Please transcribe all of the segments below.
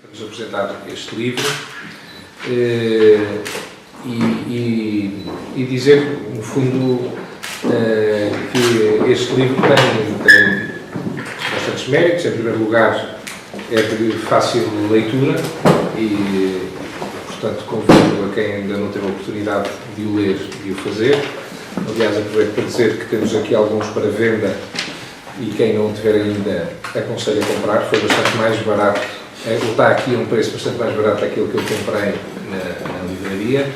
Vamos apresentar este livro e dizer, no fundo, que este livro tem bastantes méritos. Em primeiro lugar, é de fácil leitura e, portanto, convido a quem ainda não teve a oportunidade de o ler e o fazer. Aliás, aproveito para dizer que temos aqui alguns para venda e quem não o tiver ainda aconselho a comprar. Foi bastante mais barato. Ele está aqui a um preço bastante mais barato daquilo que eu comprei na livraria.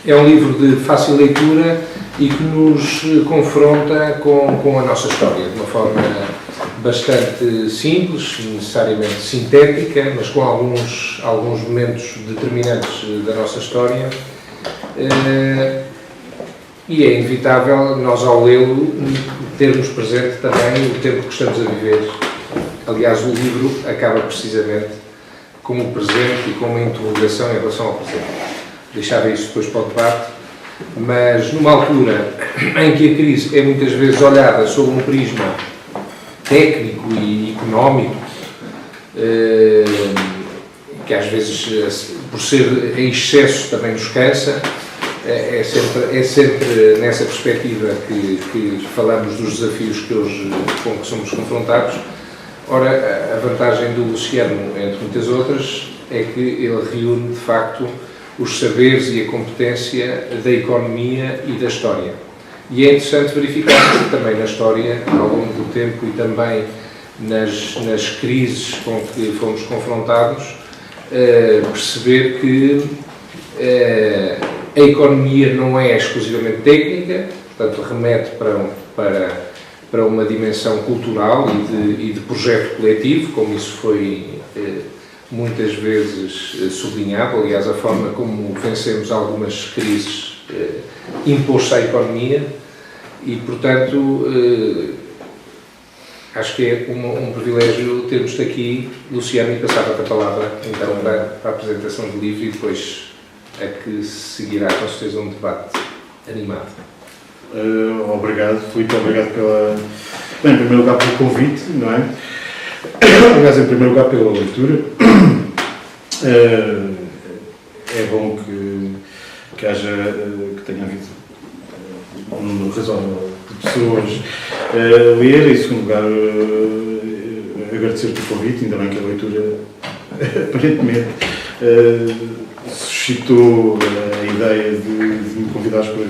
É um livro de fácil leitura e que nos confronta com a nossa história, de uma forma bastante simples, necessariamente sintética, mas com alguns momentos determinantes da nossa história. E é inevitável nós, ao lê-lo, termos presente também o tempo que estamos a viver. Aliás, o livro acaba precisamente com o presente e com uma interrogação em relação ao presente. Deixava isso depois para o debate, mas numa altura em que a crise é muitas vezes olhada sob um prisma técnico e económico, que às vezes, por ser em excesso, também nos cansa, é sempre nessa perspectiva que falamos dos desafios com que somos confrontados. Ora, a vantagem do Luciano, entre muitas outras, é que ele reúne, de facto, os saberes e a competência da economia e da história. E é interessante verificar que também na história, ao longo do tempo e também nas crises com que fomos confrontados, perceber que a economia não é exclusivamente técnica, portanto remete para uma dimensão cultural e de projeto coletivo, como isso foi muitas vezes sublinhado. Aliás, a forma como vencemos algumas crises impôs-se à economia e, portanto, acho que é um privilégio termos-te aqui, Luciano, e passava-te a palavra então para a apresentação do livro e depois a que seguirá com certeza um debate animado. Obrigado, Filipe, obrigado em primeiro lugar pelo convite, não é? Aliás, em primeiro lugar pela leitura. É bom que tenha havido um número razoável de pessoas a ler. Em segundo lugar, agradecer-te o convite, ainda bem que a leitura aparentemente suscitou a ideia de me convidares para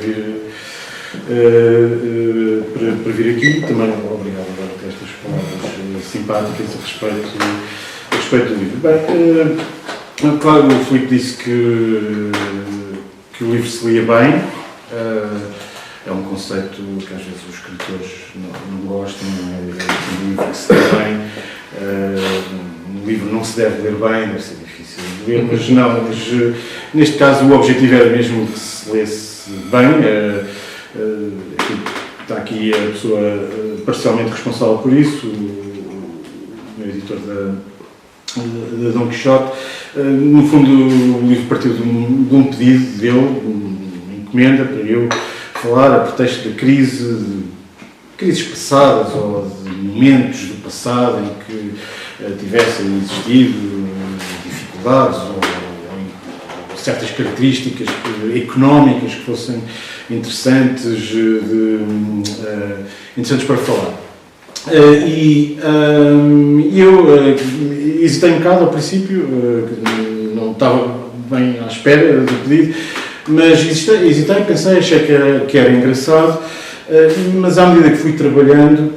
vir aqui. Também obrigado por estas palavras simpáticas a respeito do livro. Bem, claro, o Filipe disse que o livro se lia bem. É um conceito que às vezes os escritores não gostam. Um livro que se lê bem. Um livro não se deve ler bem, deve ser difícil de ler, mas neste caso o objetivo era mesmo que se lesse bem. Está aqui a pessoa parcialmente responsável por isso, o meu editor da Dom Quixote. No fundo, o livro partiu de um pedido dele, uma encomenda para eu falar a pretexto de crises passadas ou de momentos do passado em que tivessem existido dificuldades ou certas características económicas que fossem interessantes para falar. Eu hesitei um bocado ao princípio, não estava bem à espera do pedido, mas hesitei, pensei, achei que era engraçado, mas à medida que fui trabalhando,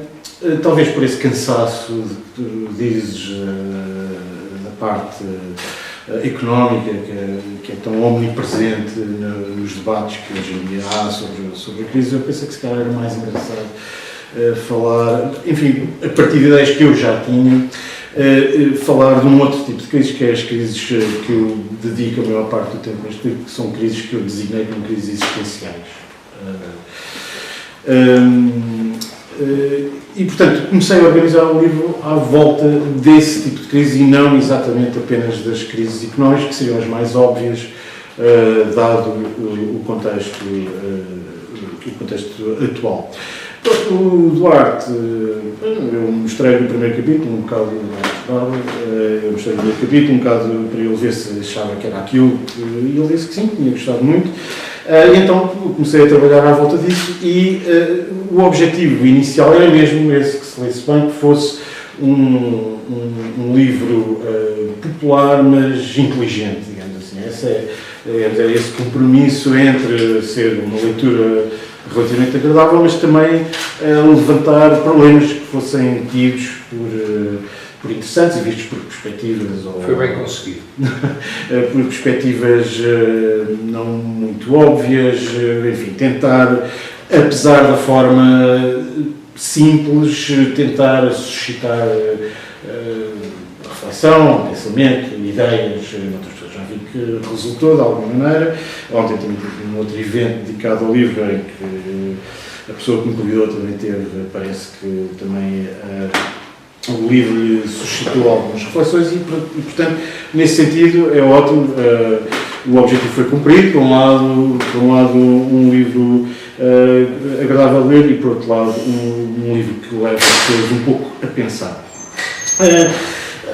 talvez por esse cansaço que tu dizes da parte económica, que é tão omnipresente nos debates que hoje em dia há sobre a crise, eu pensei que se calhar era mais engraçado falar, enfim, a partir de ideias que eu já tinha, falar de um outro tipo de crises, que é as crises que eu dedico a maior parte do tempo neste livro, que são crises que eu designei como crises existenciais. E, portanto, comecei a organizar o livro à volta desse tipo de crise e não exatamente apenas das crises económicas, que seriam as mais óbvias, dado o contexto atual. O Duarte, eu mostrei no primeiro capítulo, um bocado eu mostrei no primeiro capítulo, um bocado para ele ver se achava que era aquilo, e ele disse que sim, tinha gostado muito. E então comecei a trabalhar à volta disso e o objetivo inicial era mesmo esse, que se lesse bem, que fosse um livro popular, mas inteligente, digamos assim. Era esse compromisso entre ser uma leitura relativamente agradável, mas também levantar problemas que fossem tidos por interessantes e vistos por perspectivas. Foi bem conseguido. Por perspectivas não muito óbvias, enfim, tentar, apesar da forma simples, tentar suscitar reflexão, pensamento, ideias. Outras pessoas já vi que resultou de alguma maneira. Ontem também tive um outro evento dedicado ao livro em que a pessoa que me convidou também teve, parece que também o livro lhe suscitou algumas reflexões e, portanto, nesse sentido é ótimo. O objetivo foi cumprido, por um lado um livro agradável de ler e, por outro lado, um livro que leva as pessoas um pouco a pensar.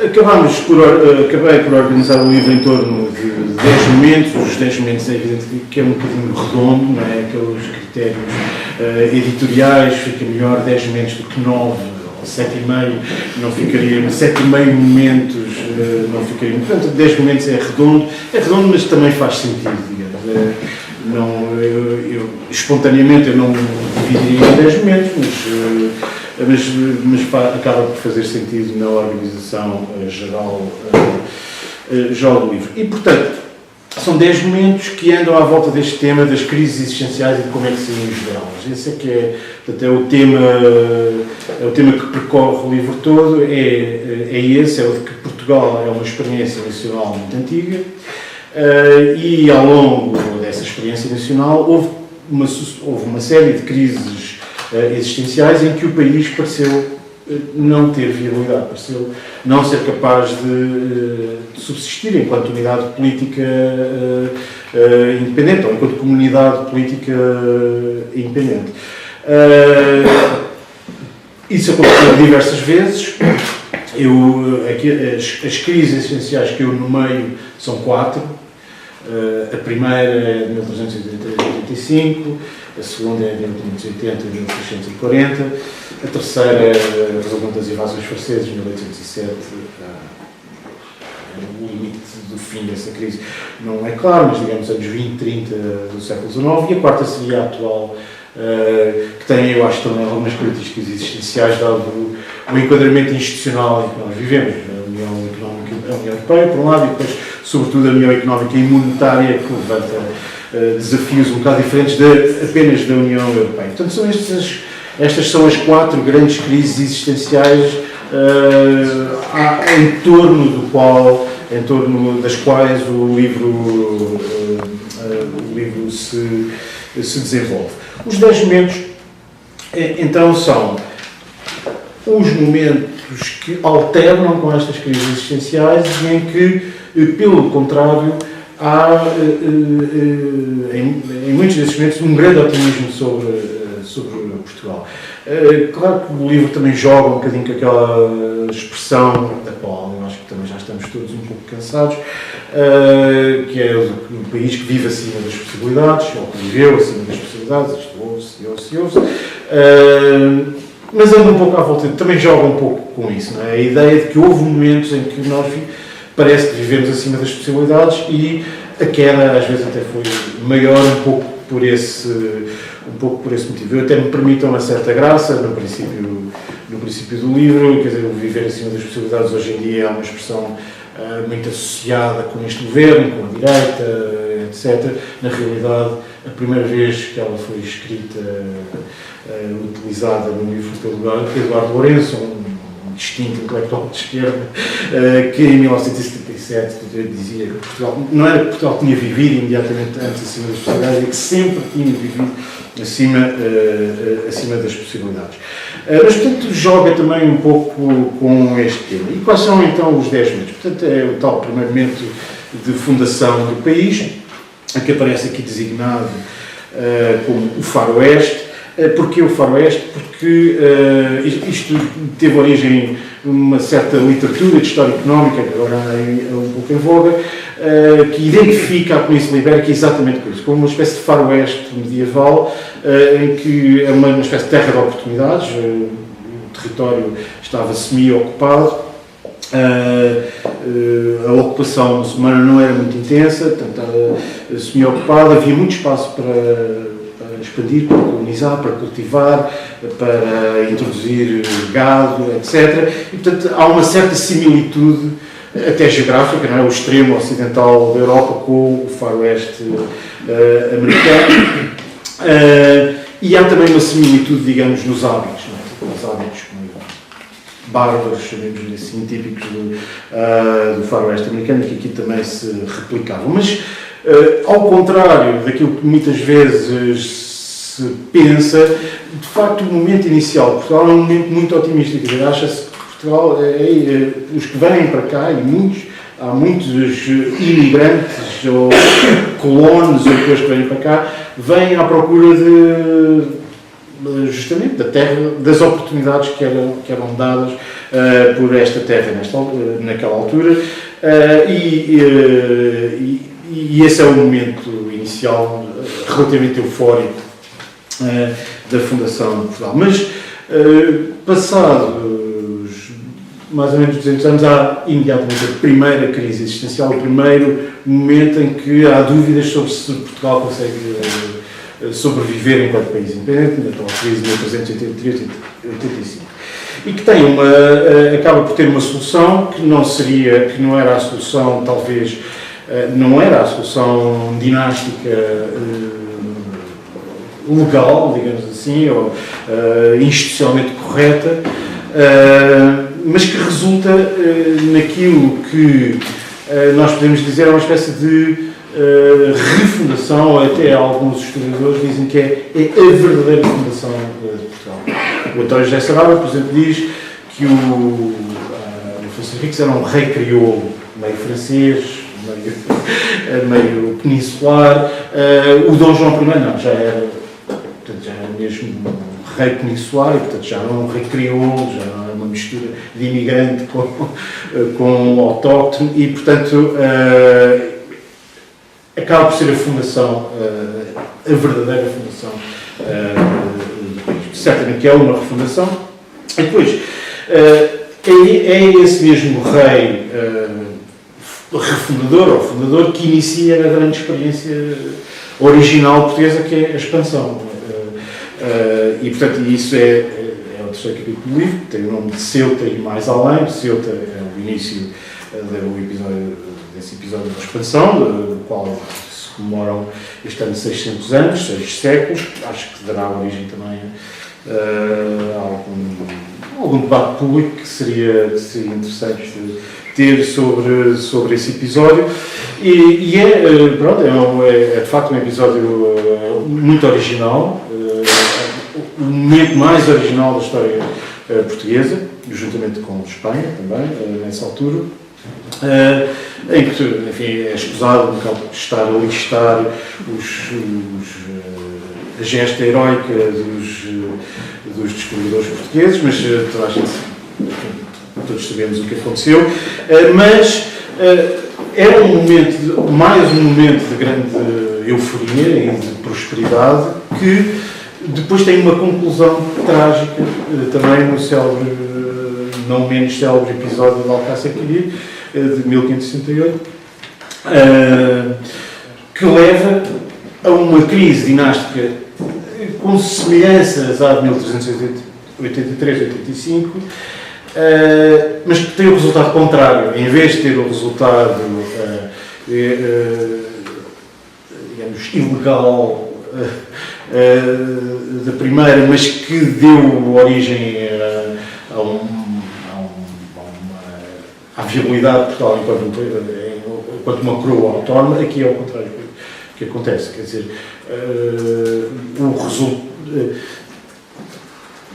Acabei por organizar o livro em torno de 10 momentos. Os 10 momentos é evidente que é um bocadinho redondo, não é? Aqueles critérios editoriais, fica melhor 10 momentos do que 9 ou 7,5, não ficaria, 7,5 momentos não ficaria. Portanto, 10 momentos é redondo, mas também faz sentido, digamos. Espontaneamente eu não dividiria em 10 momentos, mas acaba por fazer sentido na organização geral do livro. E, portanto, são 10 momentos que andam à volta deste tema das crises existenciais e de como é que saímos delas. Esse é que é, portanto, é o tema que percorre o livro todo, é esse, é o de que Portugal é uma experiência nacional muito antiga, e ao longo dessa experiência nacional houve uma série de crises existenciais em que o país pareceu não ter viabilidade, pareceu não ser capaz de subsistir enquanto unidade política independente, ou enquanto comunidade política independente. Isso aconteceu diversas vezes. As crises existenciais que eu nomeio são 4. A primeira é de 1383-85, a segunda é de 1580-1640, a terceira resultante das invasões francesas, 1807, o limite do fim dessa crise não é claro, mas digamos anos 20, 30 do século XIX, e a quarta seria a atual, que tem, eu acho, também algumas características existenciais, dado o enquadramento institucional em que nós vivemos, a União Económica, a União Europeia, por um lado, e depois, sobretudo, a União Económica e Monetária, que levanta desafios um bocado diferentes apenas da União Europeia. Portanto, estas são as 4 grandes crises existenciais em torno das quais o livro se desenvolve. Os 10 momentos, então, são os momentos que alternam com estas crises existenciais e em que, pelo contrário, há, em muitos desses momentos, um grande otimismo sobre Portugal. Claro que o livro também joga um bocadinho com aquela expressão da qual eu acho que também já estamos todos um pouco cansados, que é um país que vive acima das possibilidades, ou que viveu acima das possibilidades, isto ouve-se, mas anda um pouco à volta, também joga um pouco com isso, não é? A ideia de que houve momentos em que nós parece que vivemos acima das possibilidades e a queda às vezes até foi maior um pouco por esse motivo. Eu até me permito uma certa graça no princípio do livro, quer dizer, o viver acima das possibilidades hoje em dia é uma expressão muito associada com este governo, com a direita, etc. Na realidade, a primeira vez que ela foi escrita, utilizada no livro pelo Eduardo Lourenço, um distinto intelectual de esquerda, que em 1977 dizia que Portugal, não era que Portugal tinha vivido imediatamente antes acima das possibilidades, é que sempre tinha vivido acima das possibilidades. Mas, portanto, joga também um pouco com este tema. E quais são, então, os 10 momentos? Portanto, é o tal primeiro momento de fundação do país, que aparece aqui designado como o Faroeste. Porquê o Faroeste? Porque isto teve origem numa certa literatura de história económica, que agora é um pouco em voga, que identifica a Península Ibérica exatamente com isso, como uma espécie de faroeste medieval, em que é uma espécie de terra de oportunidades, o território estava semi-ocupado, a ocupação muçulmana não era muito intensa, portanto estava semi-ocupada, havia muito espaço para expandir, para colonizar, para cultivar, para introduzir gado, etc. E, portanto, há uma certa similitude, até geográfica, não é? O extremo ocidental da Europa com o faroeste americano. E há também uma similitude, digamos, nos hábitos, não é? Os hábitos bárbaros, chamemos assim, típicos do faroeste americano, que aqui também se replicavam. Mas, ao contrário daquilo que muitas vezes se pensa, de facto o momento inicial de Portugal é um momento muito otimista. Quer dizer, acha-se que Portugal, os que vêm para cá, e há muitos imigrantes ou colonos ou pessoas que vêm para cá, vêm à procura justamente da terra, das oportunidades que eram dadas por esta terra naquela altura, e esse é o momento inicial relativamente eufórico da Fundação de Portugal. Mas, passados mais ou menos 200 anos, há imediatamente a primeira crise existencial, o primeiro momento em que há dúvidas sobre se Portugal consegue sobreviver enquanto país independente, na atual crise de 1883-85. E que tem acaba por ter uma solução que não era a solução, talvez, não era a solução dinástica legal, digamos assim, ou institucionalmente correta, mas que resulta naquilo que nós podemos dizer é uma espécie de refundação, ou até alguns historiadores dizem que é a verdadeira fundação de Portugal. O António José Saraiva, por exemplo, diz que o Afonso Henriques era um rei crioulo, meio francês, meio peninsular. O Dom João I não, já era mesmo um rei peninsular, e portanto já não é um rei crioulo, já não é uma mistura de imigrante com autóctone, e portanto acaba por ser a fundação, a verdadeira fundação do país. Certamente que é uma refundação. E depois, é esse mesmo rei refundador ou fundador que inicia a grande experiência original portuguesa, que é a expansão. E portanto isso é o terceiro capítulo do livro, que tem o nome de Ceuta e Mais Além. Ceuta é o início desse episódio da expansão, do qual se comemoram este ano 600 anos, 6 séculos. Acho que dará origem também a algum debate público que seria interessante ter sobre esse episódio. E é de facto um episódio muito original, o momento mais original da história portuguesa, juntamente com Espanha também, nessa altura, em que, enfim, é escusado um bocado estar a listar a gesta heroica dos descobridores portugueses, mas toda a gente, todos sabemos o que aconteceu, mas era mais um momento de grande euforia e de prosperidade, que depois tem uma conclusão trágica, também no célebre, não menos célebre episódio de Alcácer Quibir, de 1568, que leva a uma crise dinástica com semelhanças à de 1383-85, mas que tem o resultado contrário. Em vez de ter o resultado, digamos, ilegal da primeira, mas que deu origem à viabilidade de Portugal enquanto uma coroa autónoma, aqui é o contrário que acontece. Quer dizer,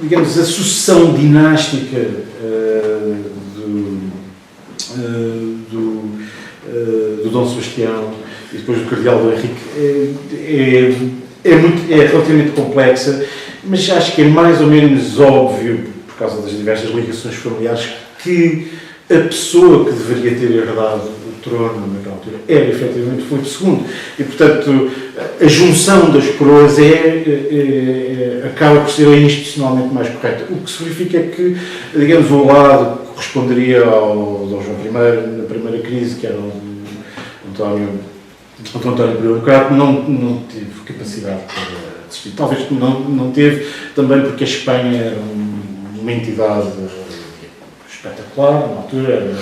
digamos, a sucessão dinástica do Dom Sebastião e depois do Cardeal do Henrique é relativamente complexa, mas acho que é mais ou menos óbvio, por causa das diversas ligações familiares, que a pessoa que deveria ter herdado o trono naquela altura era efetivamente Filipe II. E, portanto, a junção das coroas acaba por ser institucionalmente mais correta. O que se verifica é que, digamos, um lado que corresponderia ao Dom João I na primeira crise, que era o António I, não teve capacidade para desistir. Talvez não teve, também porque a Espanha era uma entidade espetacular, na altura era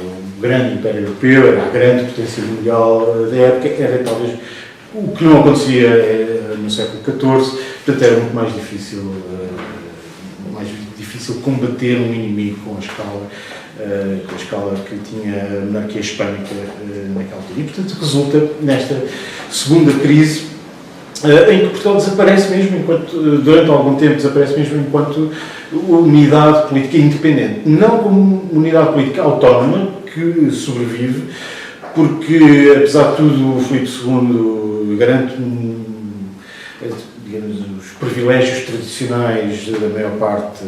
um grande império europeu, era a grande potência mundial da época, era talvez o que não acontecia no século XIV, portanto era muito mais difícil combater um inimigo com a escala que tinha a monarquia hispânica naquela altura. E, portanto, resulta nesta segunda crise em que Portugal desaparece mesmo durante algum tempo desaparece mesmo enquanto unidade política independente. Não como unidade política autónoma, que sobrevive, porque, apesar de tudo, o Filipe II garante, digamos, os privilégios tradicionais da maior parte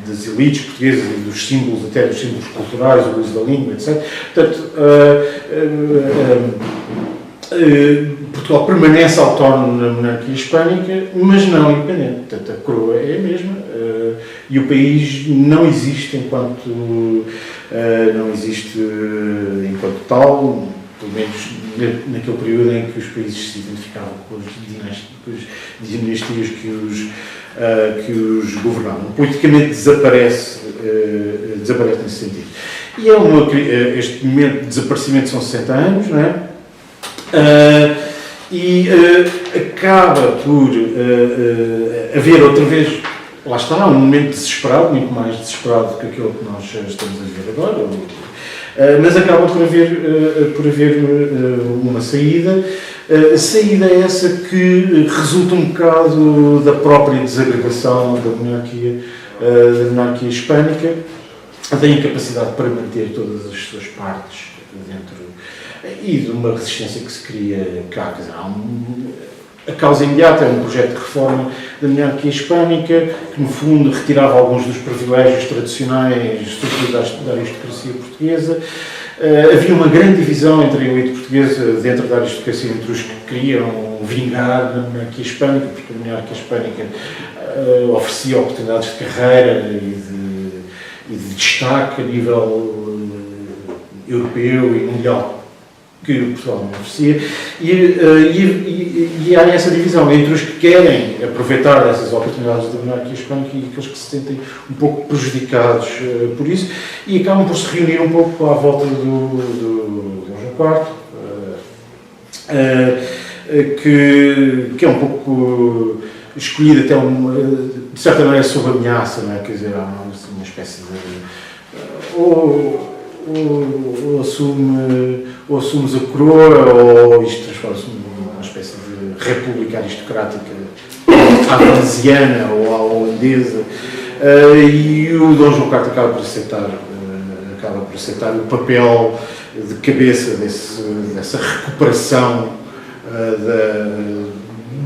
das elites portuguesas e dos símbolos, até dos símbolos culturais, o uso da língua, etc. Portanto, Portugal permanece autónomo na monarquia hispânica, mas não independente. Portanto, a coroa é a mesma e o país não existe enquanto tal, pelo menos naquele período em que os países se identificavam com as dinastias que os governavam. Politicamente desaparece nesse sentido. E este momento de desaparecimento são 60 anos, não é? Acaba por haver outra vez, lá está, um momento desesperado, muito mais desesperado do que aquele que nós estamos a ver agora, mas acaba por haver uma saída. Saída essa que resulta um bocado da própria desagregação da monarquia hispânica, da incapacidade para manter todas as suas partes dentro e de uma resistência que se cria cá. Quer dizer, a causa imediata é um projeto de reforma da monarquia hispânica que, no fundo, retirava alguns dos privilégios tradicionais, sobretudo da aristocracia portuguesa. Havia uma grande divisão entre a elite portuguesa, dentro da aristocracia, entre os que queriam vingar na monarquia hispânica, porque a monarquia hispânica oferecia oportunidades de carreira e de destaque a nível europeu e mundial, que Portugal não oferecia, e há essa divisão entre os que querem aproveitar essas oportunidades da monarquia hispânica e aqueles que se sentem um pouco prejudicados por isso, e acabam por se reunir um pouco à volta do João IV, que é um pouco escolhido até de certa maneira sob ameaça, não é? Quer dizer, há uma espécie de... ou assumes a coroa, ou isto transforma-se numa espécie de república aristocrática à veneziana ou à holandesa, e o Dom João IV acaba por aceitar o papel de cabeça dessa recuperação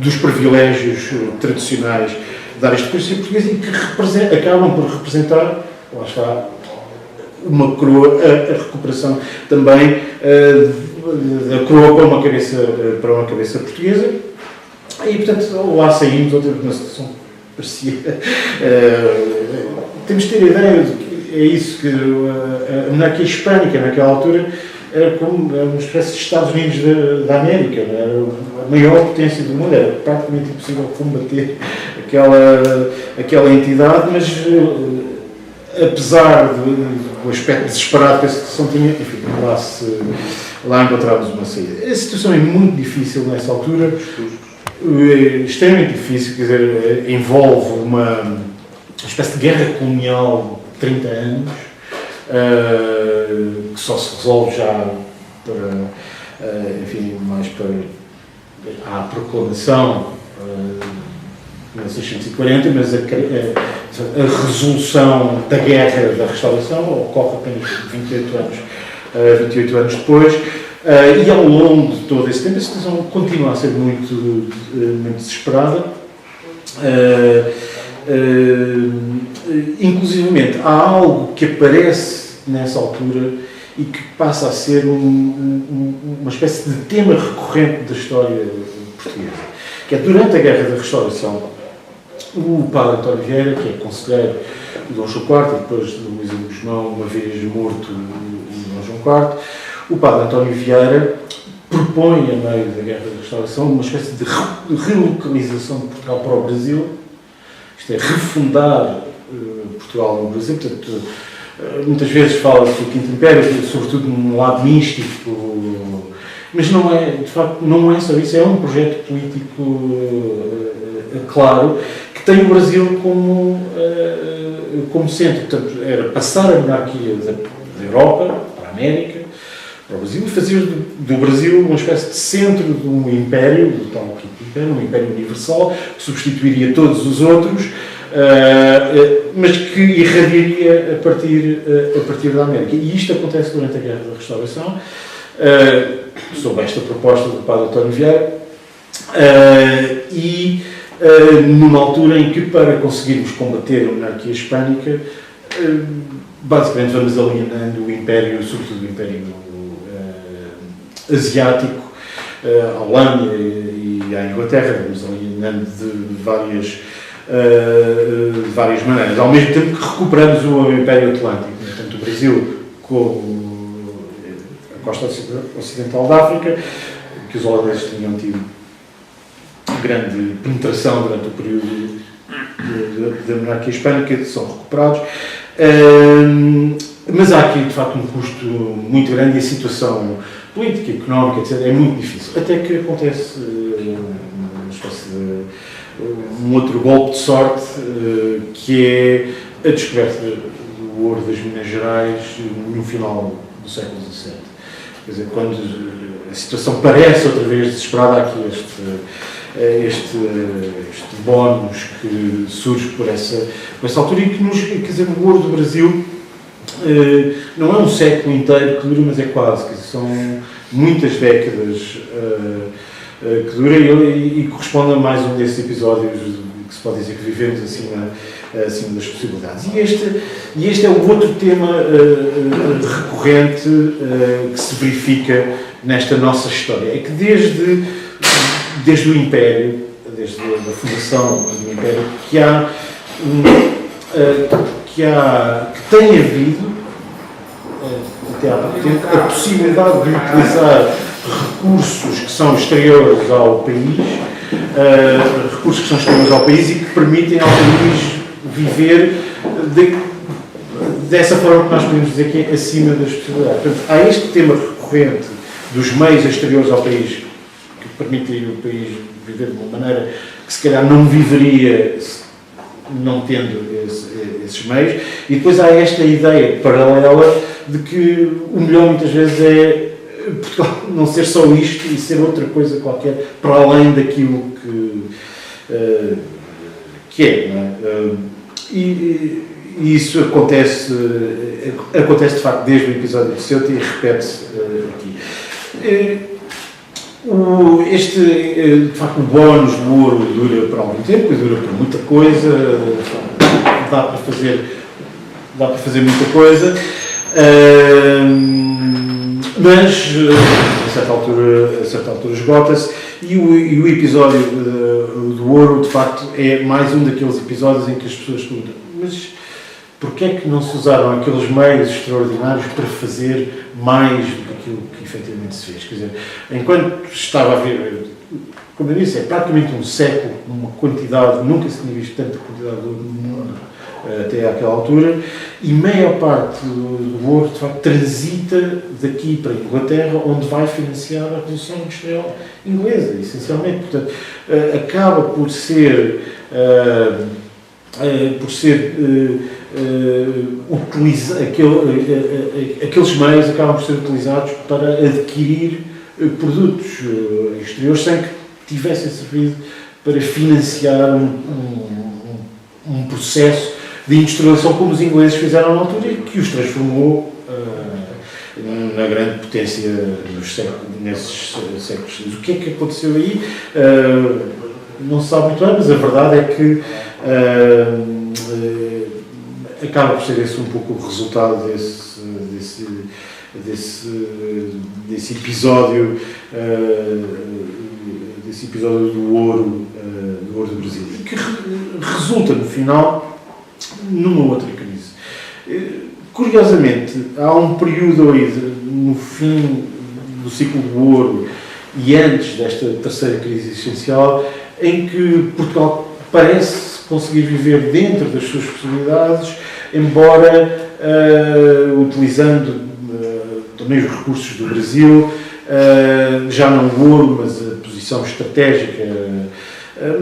dos privilégios tradicionais da aristocracia portuguesa e que acabam por representar, lá está, uma coroa, a recuperação também da coroa para uma cabeça portuguesa. E, portanto, lá saímos outra vez, uma situação parecia... temos de ter a ideia de que é isso, que a monarquia hispânica, naquela altura, era como uma espécie de Estados Unidos da América, era a maior potência do mundo, era praticamente impossível combater aquela entidade, mas... apesar do aspecto desesperado que a situação tinha, enfim, lá encontramos uma saída. A situação é muito difícil nessa altura, extremamente difícil, quer dizer, envolve uma espécie de guerra colonial de 30 anos, que só se resolve já mais para a proclamação de 1640, mas a resolução da Guerra da Restauração ocorre apenas 28 anos depois, E ao longo de todo esse tempo a situação continua a ser muito desesperada. Inclusivamente há algo que aparece nessa altura e que passa a ser uma espécie de tema recorrente da história portuguesa, que é durante a Guerra da Restauração o padre António Vieira, que é conselheiro de Dom João IV e depois de Luís Guzmão, uma vez morto o Dom João IV, o padre António Vieira propõe, a meio da Guerra da Restauração, uma espécie de relocalização de Portugal para o Brasil, isto é, refundar Portugal no Brasil. Portanto, muitas vezes fala-se do Quinto Império, sobretudo num lado místico, mas não é, de facto, não é só isso, é um projeto político claro, que tem o Brasil como centro. Portanto, era passar a monarquia da Europa para a América, para o Brasil, e fazer do Brasil uma espécie de centro de um império, do tal Quinto Império, um império universal, que substituiria todos os outros, mas que irradiaria a partir da América. E isto acontece durante a Guerra da Restauração, sob esta proposta do padre António Vieira, numa altura em que, para conseguirmos combater a monarquia hispânica, basicamente vamos alienando o império, sobretudo o império asiático, à Holanda e à Inglaterra, vamos alienando de várias maneiras, ao mesmo tempo que recuperamos o Império Atlântico, tanto o Brasil como a costa ocidental da África, que os holandeses tinham tido grande penetração durante o período da monarquia hispânica, são recuperados. Mas há aqui, de facto, um custo muito grande e a situação política, económica, etc., é muito difícil. Até que acontece uma espécie de um outro golpe de sorte, que é a descoberta do ouro das Minas Gerais no final do século XVII. Quer dizer, quando a situação parece outra vez desesperada, há aqui este bónus que surge por essa altura e que quer dizer, o ouro do Brasil não é um século inteiro que dura, mas é quase, que são muitas décadas que dura e corresponde a mais um desses episódios que se pode dizer que vivemos acima das possibilidades. E este é o outro tema recorrente que se verifica nesta nossa história, é que desde o Império, desde a fundação do Império, que tem havido, até há pouco tempo, a possibilidade de utilizar recursos que são exteriores ao país, e que permitem ao país viver dessa forma que nós podemos dizer que é acima das possibilidades. Portanto, há este tema recorrente dos meios exteriores ao país, que permitem o país viver de uma maneira que se calhar não viveria não tendo esses meios, e depois há esta ideia paralela de que o melhor muitas vezes é Portugal não ser só isto e ser outra coisa qualquer para além daquilo que é, não é? E isso acontece de facto desde o episódio de Ceuta e repete-se aqui. De facto, o bónus do ouro dura por algum tempo, dura por muita coisa, dá para fazer muita coisa, mas a certa altura esgota-se e o episódio do ouro, de facto, é mais um daqueles episódios em que as pessoas perguntam: mas porquê é que não se usaram aqueles meios extraordinários para fazer mais do que aquilo que efetivamente se fez? Quer dizer, enquanto estava a ver, como eu disse, é praticamente um século, uma quantidade, nunca se tinha visto tanta quantidade de ouro no mundo até àquela altura, e maior parte do ouro, de facto, transita daqui para a Inglaterra, onde vai financiar a Revolução Industrial Inglesa, essencialmente. Portanto, acaba por ser aqueles meios acabam por ser utilizados para adquirir produtos exteriores sem que tivessem servido para financiar um processo de industrialização como os ingleses fizeram na altura e que os transformou na grande potência nesses séculos. O que é que aconteceu aí? Não se sabe muito bem, mas a verdade é que acaba por ser esse um pouco o resultado desse episódio do ouro do Brasil, que resulta no final numa outra crise. Curiosamente, há um período aí no fim do ciclo do ouro e antes desta terceira crise existencial em que Portugal parece conseguir viver dentro das suas possibilidades, embora utilizando também os recursos do Brasil, já não o ouro, mas a posição estratégica,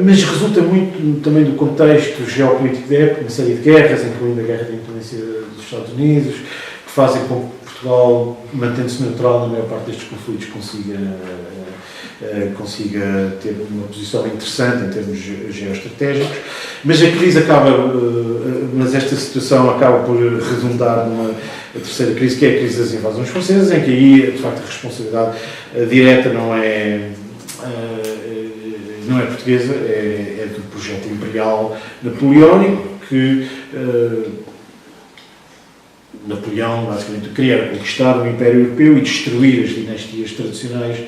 mas resulta muito também do contexto geopolítico da época, uma série de guerras, incluindo a guerra da independência dos Estados Unidos, que fazem com que Portugal, mantendo-se neutral na maior parte destes conflitos, consiga ter uma posição interessante em termos geoestratégicos, mas a crise mas esta situação acaba por redundar numa terceira crise, que é a crise das invasões francesas, em que aí, de facto, a responsabilidade direta não é portuguesa, é do projeto imperial napoleónico, que Napoleão, basicamente, queria conquistar o Império Europeu e destruir as dinastias tradicionais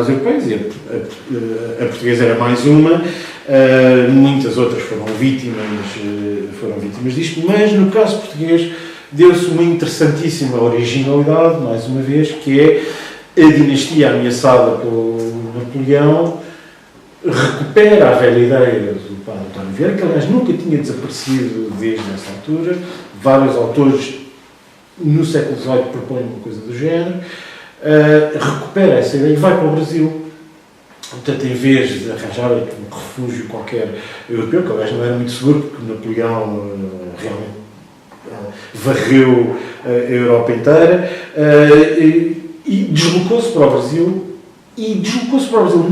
europeias, e a portuguesa era mais uma, muitas outras foram vítimas disto, mas no caso português deu-se uma interessantíssima originalidade, mais uma vez, que é a dinastia ameaçada pelo Napoleão recupera a velha ideia do padre António Vieira, que aliás nunca tinha desaparecido desde essa altura. Vários autores no século XVIII propõem uma coisa do género, recupera essa ideia e vai para o Brasil. Portanto, em vez de arranjar um refúgio qualquer europeu, que aliás não era muito seguro, porque Napoleão realmente varreu a Europa inteira, e deslocou-se para o Brasil,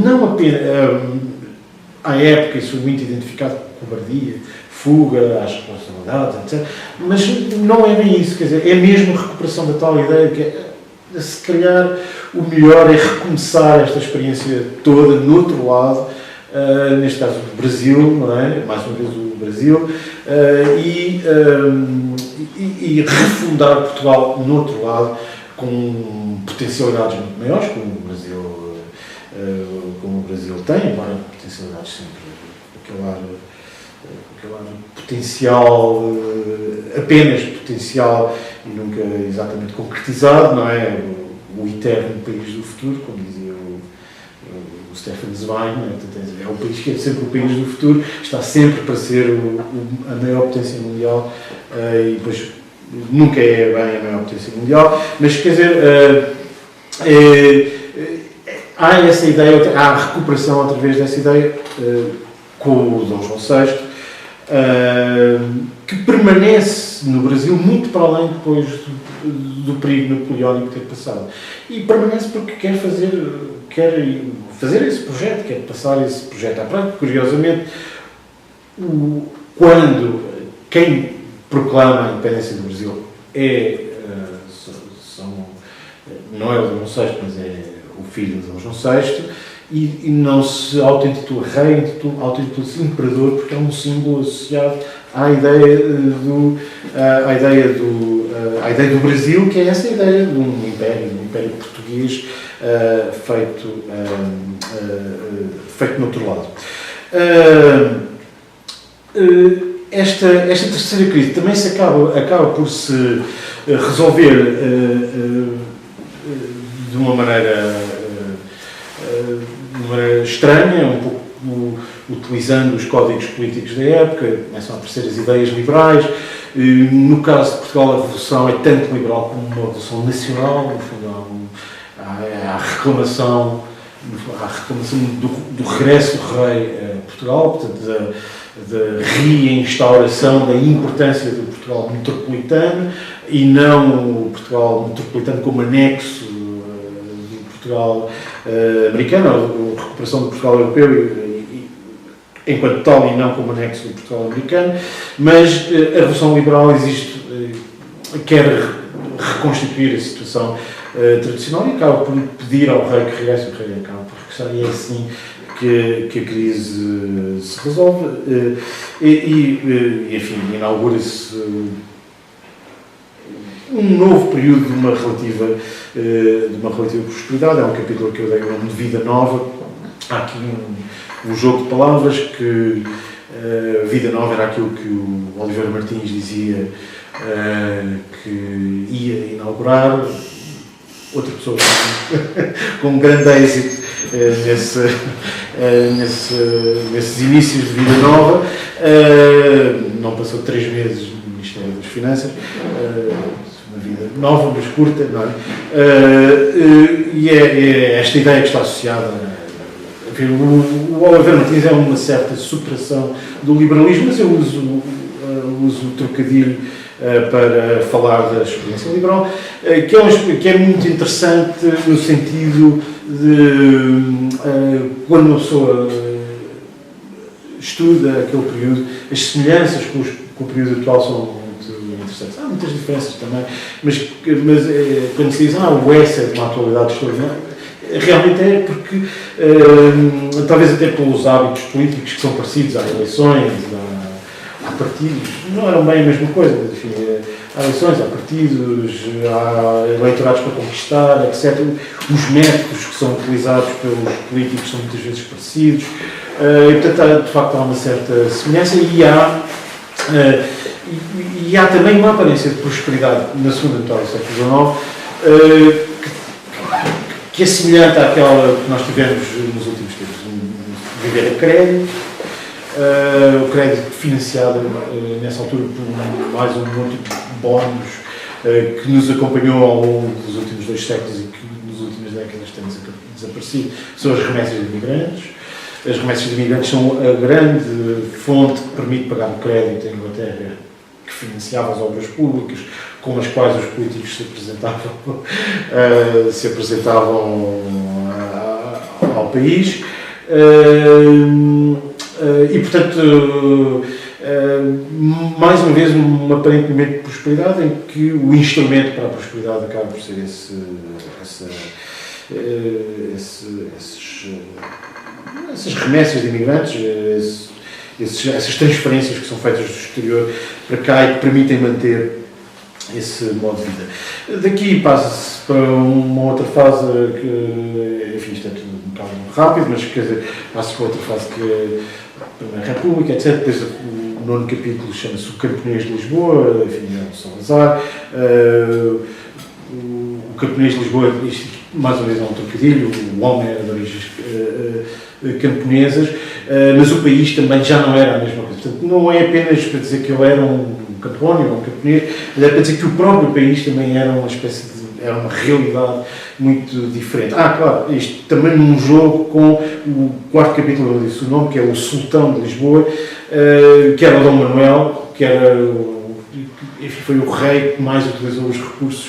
não apenas, à época isso foi muito identificado com cobardia, fuga às responsabilidades, etc., mas não é bem isso, quer dizer, é mesmo a recuperação da tal ideia que se calhar o melhor é recomeçar esta experiência toda no outro lado, neste caso o Brasil, não é? Mais uma vez o Brasil, e refundar Portugal no outro lado, com potencialidades muito maiores, como o Brasil tem, embora potencialidades sempre aquele ar potencial, apenas potencial e nunca exatamente concretizado, não é? O eterno país do futuro, como dizia o Stefan Zweig, não é? É o país que é sempre o país do futuro, está sempre para ser a maior potência mundial, e depois nunca é bem a maior potência mundial, mas quer dizer, há essa ideia, há a recuperação através dessa ideia com o Dom João VI, que permanece no Brasil muito para além depois do período napoleónico ter passado. E permanece porque quer fazer esse projeto, quer passar esse projeto à prática. Curiosamente, quando quem proclama a independência do Brasil não é o Dom João VI, mas é o filho de Dom João VI, e não se auto-intitula rei, auto-intitula-se imperador, porque é um símbolo associado à ideia do Brasil, que é essa ideia de um império português feito no outro lado. Esta terceira crise também acaba por se resolver de uma maneira estranha, um pouco utilizando os códigos políticos da época, começam a aparecer as ideias liberais. No caso de Portugal, a revolução é tanto liberal como uma revolução nacional, no fundo há a reclamação do regresso do rei a Portugal, portanto, da reinstauração da importância do Portugal metropolitano e não o Portugal metropolitano como anexo do Portugal americano, ou recuperação do Portugal europeu enquanto tal e não como anexo do Portugal americano, mas a Revolução Liberal existe, quer reconstituir a situação tradicional e acaba por pedir ao rei que regresse, o rei acaba por regressar, e é assim que a crise se resolve enfim, inaugura-se um novo período de uma relativa prosperidade. É um capítulo que eu dei o nome de Vida Nova. Há aqui um jogo de palavras que Vida Nova era aquilo que o Oliveira Martins dizia que ia inaugurar, outra pessoa com um grande êxito nesses inícios de Vida Nova. Não passou 3 meses no Ministério das Finanças, uma vida nova, mas curta, não é? E é esta ideia que está associada. Enfim, o Oliveira Martins é uma certa superação do liberalismo, mas eu uso o trocadilho para falar da experiência liberal, que é muito interessante no sentido de quando uma pessoa estuda aquele período, as semelhanças com o período atual são muito interessantes. Há muitas diferenças também, mas quando se diz o S é de uma atualidade extraordinária, realmente é porque, talvez até pelos hábitos políticos que são parecidos, há eleições, há partidos, não eram bem a mesma coisa, mas enfim, há eleições, há partidos, há eleitorados para conquistar, etc. Os métodos que são utilizados pelos políticos são muitas vezes parecidos, e portanto, de facto, há uma certa semelhança e há também uma aparência de prosperidade na segunda metade do século XIX, que é semelhante àquela que nós tivemos nos últimos tempos, viver a crédito, o crédito financiado nessa altura por mais um monte de bónus que nos acompanhou ao longo dos últimos 2 séculos e que nas últimas décadas tem desaparecido, são as remessas de imigrantes. As remessas de imigrantes são a grande fonte que permite pagar o crédito em Inglaterra, que financiava as obras públicas com as quais os políticos se apresentavam ao país. E, portanto, mais uma vez, uma aparentemente prosperidade em que o instrumento para a prosperidade acaba por ser essas remessas de imigrantes, essas transferências que são feitas do exterior para cá e que permitem manter esse modo de vida. Daqui passa-se para uma outra fase que, enfim, isto é tudo um bocado rápido, mas quer dizer, passa para outra fase que é a Primeira República, etc. Depois o 9º capítulo chama-se O Camponês de Lisboa, enfim, é o Salazar. O Camponês de Lisboa, isto mais uma vez é um trocadilho, o homem era de origens camponesas, mas o país também já não era a mesma coisa. Portanto, não é apenas para dizer que ele era um campónio ou um camponês, mas é para dizer que o próprio país também era uma espécie de, era uma realidade muito diferente. Claro, isto também num jogo com o 4º capítulo, eu disse o nome, que é o Sultão de Lisboa, que era o Dom Manuel, que era, enfim, foi o rei que mais utilizou os recursos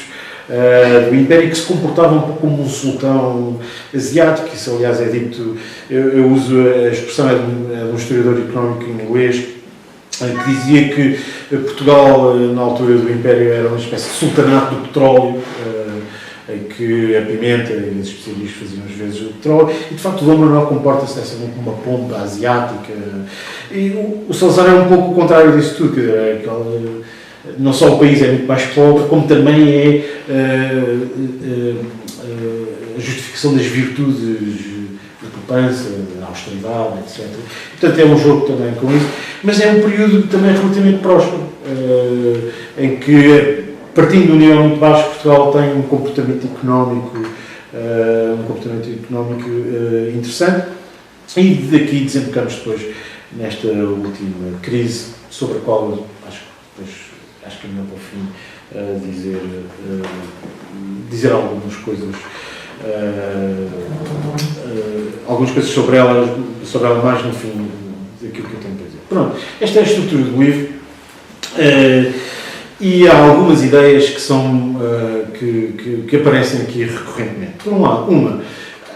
do Império, que se comportava um pouco como um sultão asiático. Isso, aliás, é dito, eu uso a expressão, é de um historiador económico inglês, que dizia que Portugal, na altura do Império, era uma espécie de sultanato do petróleo, em que a pimenta e as especiarias faziam às vezes o petróleo, e de facto o Dom Manuel comporta-se dessa como uma pomba asiática, e o Salazar é um pouco o contrário disso tudo, quer dizer, não só o país é muito mais pobre, como também é a justificação das virtudes da poupança, da austeridade, etc. Portanto, é um jogo também com isso, mas é um período também relativamente próspero, em que, partindo de um nível muito baixo, Portugal tem um comportamento económico interessante, e daqui desembocamos depois nesta última crise, sobre a qual acho que é melhor para o fim dizer algumas coisas sobre ela mais no fim daquilo que eu tenho para dizer. Pronto, esta é a estrutura do livro, e há algumas ideias que são que aparecem aqui recorrentemente. Por um lado,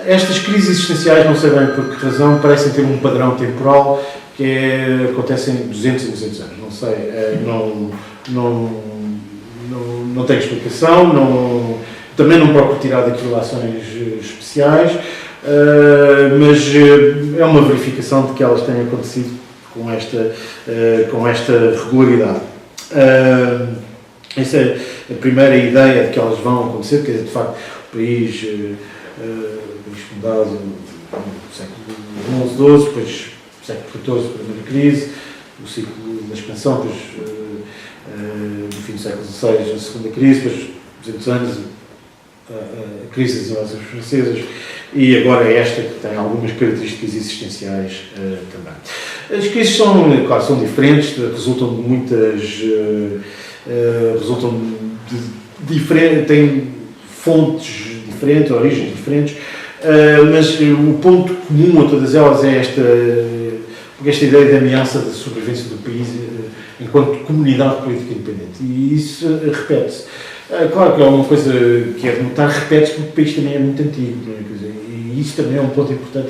estas crises existenciais, não sei bem por que razão, parecem ter um padrão temporal que acontece em 200 e 200 anos, não sei, não tem explicação, também não procuro tirar daquilo ações especiais, mas é uma verificação de que elas têm acontecido com esta regularidade. Essa é a primeira ideia de que elas vão acontecer, quer dizer, de facto, o país fundado no século XI, XII, depois no século XIV, a primeira crise, o ciclo da expansão, depois no fim do século XVI, a segunda crise, depois 200 anos, a crise das invasões francesas, e agora esta que tem algumas características existenciais também. As crises são, claro, são diferentes, resultam de muitas... têm fontes diferentes, origens diferentes, mas o ponto comum a todas elas é esta ideia de ameaça da sobrevivência do país enquanto comunidade política independente. E isso repete-se. Claro que é uma coisa que é de notar, repete-se porque o país também é muito antigo, não é? Quer dizer, e isso também é um ponto importante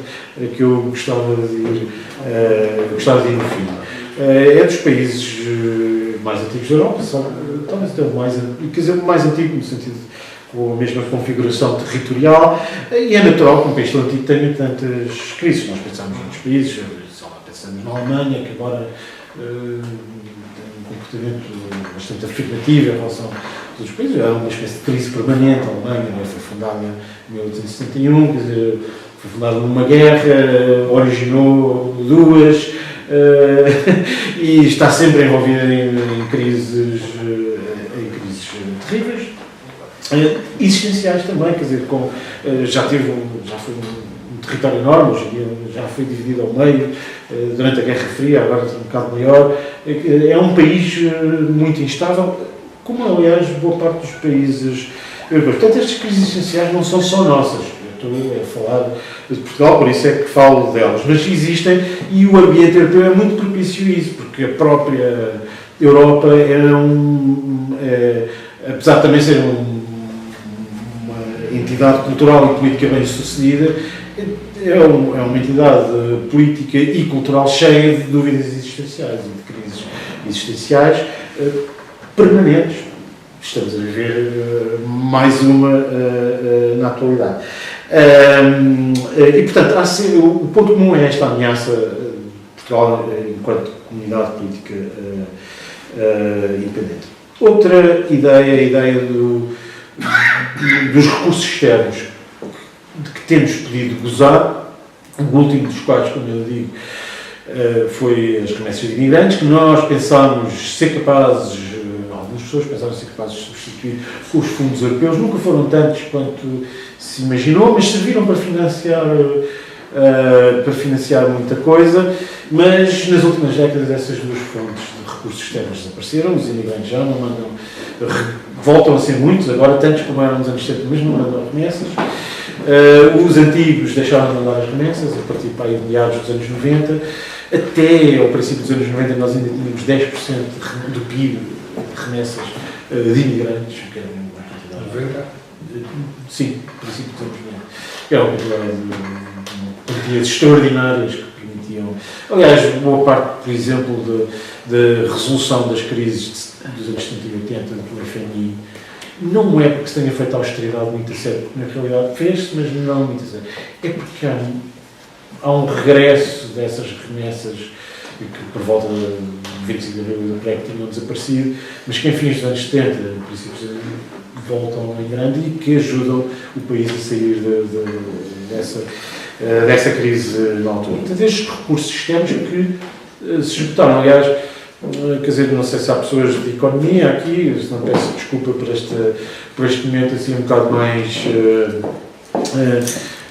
que eu gostava de ir no fim. É dos países mais antigos da Europa, talvez até o mais antigo no sentido com a mesma configuração territorial, e é natural que um país tão antigo tenha tantas crises. Nós pensamos em outros países, pensamos na Alemanha, que agora tem um comportamento bastante afirmativo em relação a todos os países. É uma espécie de crise permanente. A Alemanha foi fundada em 1871, quer dizer, foi fundada numa guerra, originou duas, e está sempre envolvida em crises terríveis. Existenciais também, quer dizer, já foi um território enorme, hoje em dia já foi dividido ao meio, durante a Guerra Fria, agora um bocado maior. É um país muito instável, como aliás boa parte dos países europeus. Portanto, estas crises existenciais não são só nossas. Eu estou a falar de Portugal, por isso é que falo delas, mas existem, e o ambiente europeu é muito propício a isso, porque a própria Europa apesar de também ser uma entidade cultural e política bem sucedida, é uma entidade política e cultural cheia de dúvidas existenciais e de crises existenciais permanentes. Estamos a viver mais uma na atualidade. E, portanto, o ponto comum é esta ameaça de Portugal enquanto comunidade política independente. Outra ideia é a ideia dos recursos externos de que temos podido gozar, o último dos quais, como eu digo, foi as remessas de imigrantes, que nós pensámos ser capazes, algumas pessoas pensaram ser capazes de substituir com os fundos europeus, nunca foram tantos quanto se imaginou, mas serviram para financiar muita coisa, mas nas últimas décadas essas duas fontes de recursos externos desapareceram, os imigrantes já não mandam, voltam a ser muitos, agora tantos como eram nos anos 70, mas não mandam remessas. Os antigos deixaram de mandar as remessas, a partir de meados dos anos 90, até ao princípio dos anos 90 nós ainda tínhamos 10% do PIB de remessas de imigrantes, que era uma quantidade. Sim, no princípio dos anos 90. Era uma quantidade extraordinárias que permitiam. Aliás, boa parte, por exemplo, da resolução das crises dos anos 70 e 80 pelo FMI não é porque se tenha feito a austeridade muito a sério, porque na realidade fez-se, mas não muito a sério. É porque há um regresso dessas remessas que por volta de 25 de abril da PrEP tinham desaparecido, mas que em fins dos anos 70, princípios, voltam em grande e que ajudam o país a sair dessa crise na altura. Portanto, estes recursos externos que se esgotaram, aliás, quer dizer, não sei se há pessoas de economia aqui, se não peço desculpa por este momento assim um bocado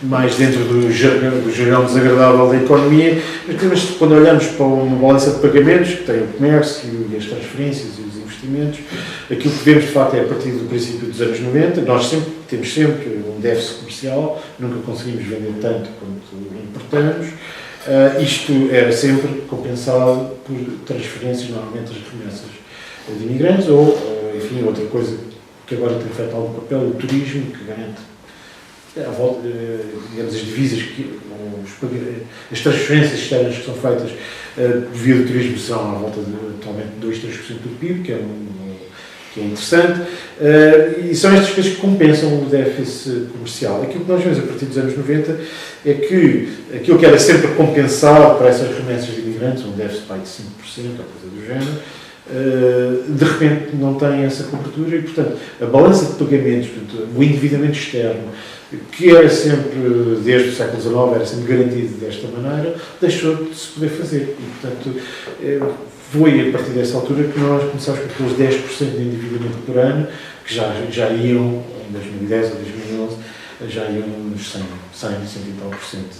mais dentro do jargão desagradável da economia, mas quando olhamos para uma balança de pagamentos, que tem o comércio e as transferências e os investimentos, aquilo que vemos de facto é a partir do princípio dos anos 90, nós temos sempre um déficit comercial, nunca conseguimos vender tanto quanto importamos. Isto era sempre compensado por transferências, normalmente as remessas de imigrantes, ou, enfim, outra coisa que agora tem feito algum papel, o turismo, que garante à volta, digamos, as divisas, as transferências externas que são feitas via do turismo são à volta de atualmente 2-3% do PIB, que é que é interessante, e são estas coisas que compensam o déficit comercial. Aquilo que nós vemos a partir dos anos 90 é que aquilo que era sempre compensado para essas remessas de imigrantes, um déficit de 5%, ou coisa do género, de repente não tem essa cobertura e, portanto, a balança de pagamentos, portanto, o endividamento externo, que era sempre, desde o século XIX, era sempre garantido desta maneira, deixou de se poder fazer. E, portanto, foi a partir dessa altura que nós começámos com aqueles 10% de endividamento por ano, que já iam, em 2010 ou 2011, já iam nos 100 e tal por cento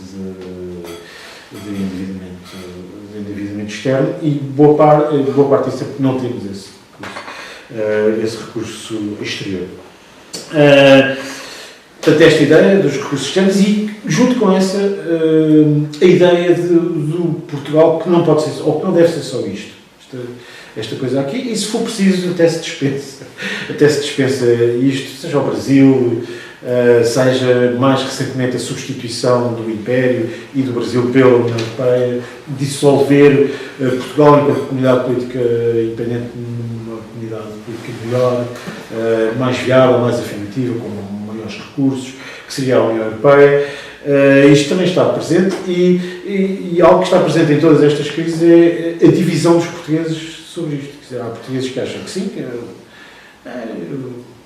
de endividamento externo, e boa parte disso é porque não temos esse recurso exterior. Portanto, esta ideia dos recursos externos e, junto com essa, a ideia do Portugal que não pode ser, ou que não deve ser só isto. Esta coisa aqui, e se for preciso até se dispensa isto, seja o Brasil, seja mais recentemente a substituição do Império e do Brasil pela União Europeia, dissolver Portugal enquanto comunidade política independente numa comunidade política melhor, mais viável, mais afirmativa, com maiores recursos, que seria a União Europeia. Isto também está presente e algo que está presente em todas estas crises é a divisão dos portugueses sobre isto. Quer dizer, há portugueses que acham que sim, que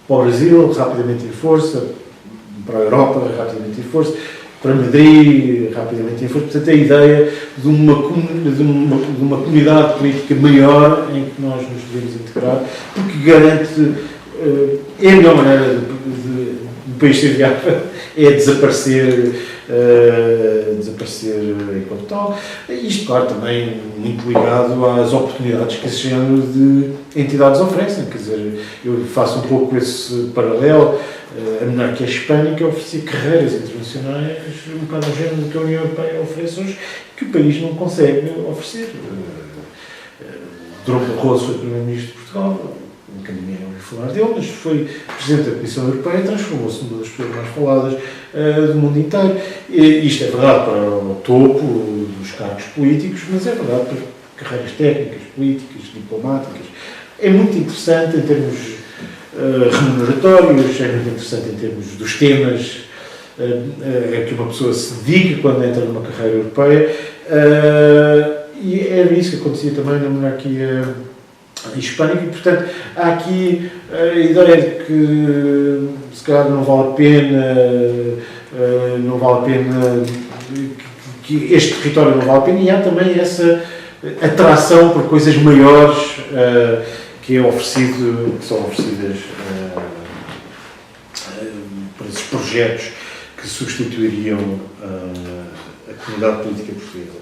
para o Brasil rapidamente em força, para a Europa rapidamente em força, para Madrid rapidamente em força. Portanto, a ideia de uma comunidade política maior em que nós nos devemos integrar, porque garante, é a melhor maneira de um país ser viável, é desaparecer enquanto tal. Isto, claro, também muito ligado às oportunidades que esse género de entidades oferecem. Quer dizer, eu faço um pouco esse paralelo. A monarquia hispânica oferecia carreiras internacionais um bocado ao género do que a União Europeia oferece hoje, que o país não consegue oferecer. Dom Barroso foi Primeiro-Ministro de Portugal, nunca ninguém ouviu falar dele, mas foi Presidente da Comissão Europeia e transformou-se numa das pessoas mais faladas do mundo inteiro. E isto é verdade para o topo dos cargos políticos, mas é verdade para carreiras técnicas, políticas, diplomáticas. É muito interessante em termos remuneratórios, é muito interessante em termos dos temas a que uma pessoa se dedica quando entra numa carreira europeia, e era isso que acontecia também na monarquia hispânica, e portanto há aqui a ideia de que se calhar não vale a pena que este território não vale a pena, e há também essa atração por coisas maiores que são oferecidas por esses projetos que substituiriam a comunidade política portuguesa.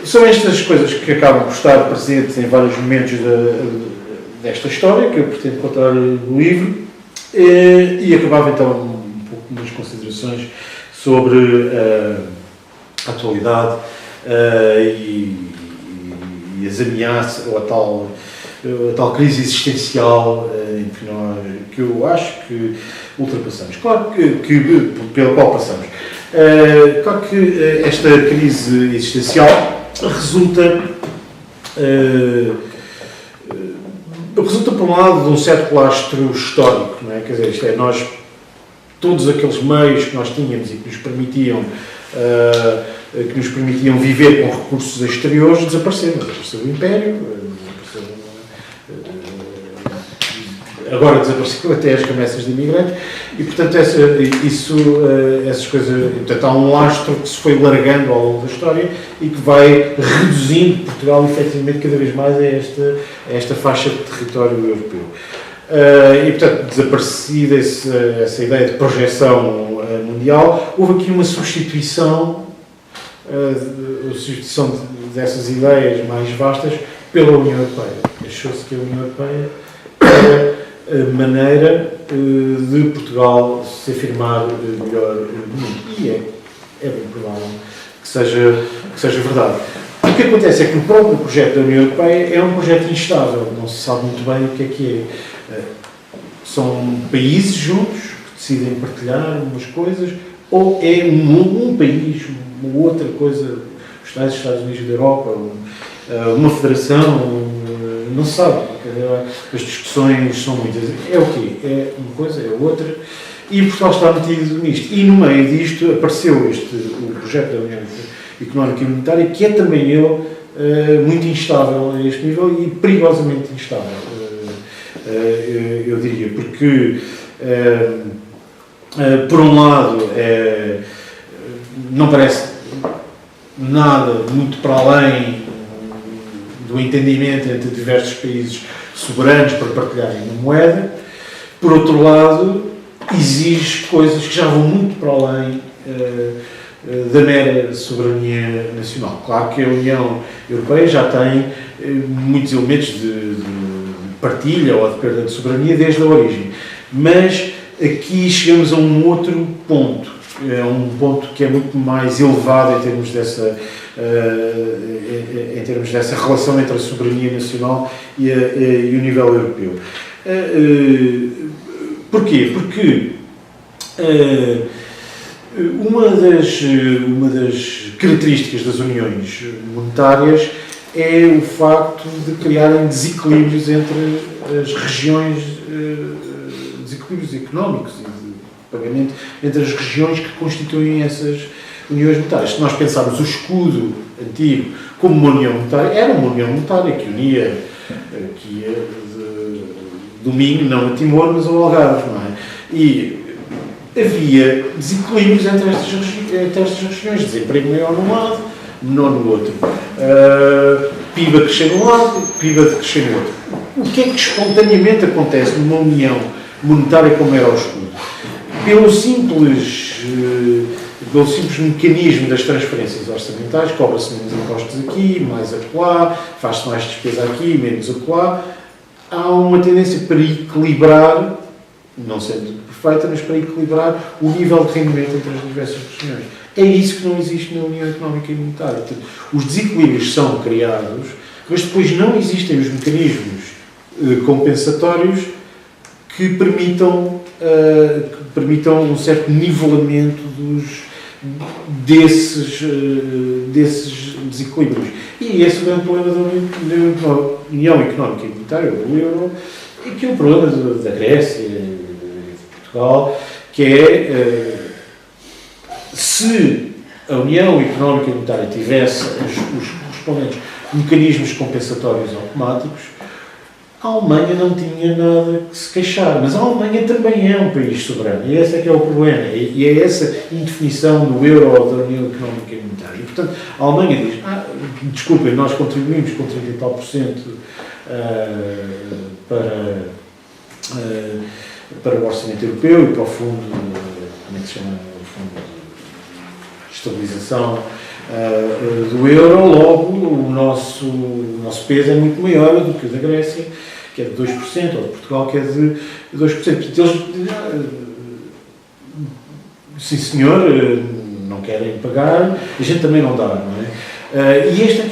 São estas coisas que acabam por estar presentes em vários momentos desta história, que eu pretendo contar no livro, e acabava então um pouco das considerações sobre a atualidade e as ameaças, ou a tal crise existencial que eu acho que ultrapassamos. Claro que pela qual passamos. Claro que esta crise existencial resulta por um lado de um certo lastro histórico, não é? Quer dizer, isto é, todos aqueles meios que nós tínhamos e que nos permitiam viver com recursos exteriores desapareceram. Desapareceu o Império, agora desapareceu até as remessas de imigrantes, e portanto essas coisas, portanto, há um lastro que se foi largando ao longo da história e que vai reduzindo Portugal efetivamente cada vez mais a esta faixa de território europeu. E portanto, desaparecida essa ideia de projeção mundial, houve aqui uma substituição dessas ideias mais vastas pela União Europeia. Achou-se que a União Europeia era a maneira de Portugal se afirmar melhor no mundo. E é bem provável que seja verdade. O que acontece é que o próprio projeto da União Europeia é um projeto instável, não se sabe muito bem o que é. São países juntos que decidem partilhar umas coisas, ou é um país, uma outra coisa, os Estados Unidos da Europa, uma federação, não se sabe. As discussões são muitas. É o quê? É uma coisa, é outra. E Portugal está metido nisto. E no meio disto apareceu o projeto da União Económica e Monetária, que é também ele muito instável a este nível e perigosamente instável, eu diria, porque por um lado não parece nada muito para além do entendimento entre diversos países soberanos para partilharem uma moeda. Por outro lado, exige coisas que já vão muito para além da mera soberania nacional. Claro que a União Europeia já tem muitos elementos de partilha ou de perda de soberania desde a origem, mas aqui chegamos a um outro ponto, um ponto que é muito mais elevado em termos dessa relação entre a soberania nacional e o nível europeu. Porquê? Porque uma das características das uniões monetárias é o facto de criarem desequilíbrios entre as regiões, desequilíbrios económicos e de pagamento entre as regiões que constituem essas uniões monetárias. Se nós pensarmos o escudo antigo como uma união monetária, era uma união monetária que unia do Minho, não a Timor, mas ao Algarve, não é? E havia desequilíbrios entre estas regiões, desemprego maior num lado, menor no outro, PIB a crescer num lado, PIB a crescer no outro. O que é que espontaneamente acontece numa união monetária como era o escudo? Pelo simples mecanismo das transferências orçamentais, cobra-se menos impostos aqui, mais acolá, faz-se mais despesa aqui, menos acolá. Há uma tendência para equilibrar, não sendo perfeita, mas para equilibrar o nível de rendimento entre as diversas regiões. É isso que não existe na União Económica e Monetária. Os desequilíbrios são criados, mas depois não existem os mecanismos compensatórios que permitam um certo nivelamento desses desequilíbrios. E esse é o grande problema da União Económica e Monetária, do euro, e que é o problema da Grécia e de Portugal, que é se a União Económica e Monetária tivesse os correspondentes mecanismos compensatórios automáticos, a Alemanha não tinha nada que se queixar, mas a Alemanha também é um país soberano, e esse é que é o problema, e é essa indefinição do euro ou da União Económica e Monetária. E, portanto, a Alemanha diz, desculpem, nós contribuímos com 30% e tal para o orçamento europeu e para o fundo, como é que se chama, o fundo de estabilização do euro, logo o nosso peso é muito maior do que o da Grécia, que é de 2%, ou de Portugal, que é de 2%. Portanto, eles, sim senhor, não querem pagar, a gente também não dá, não é? E este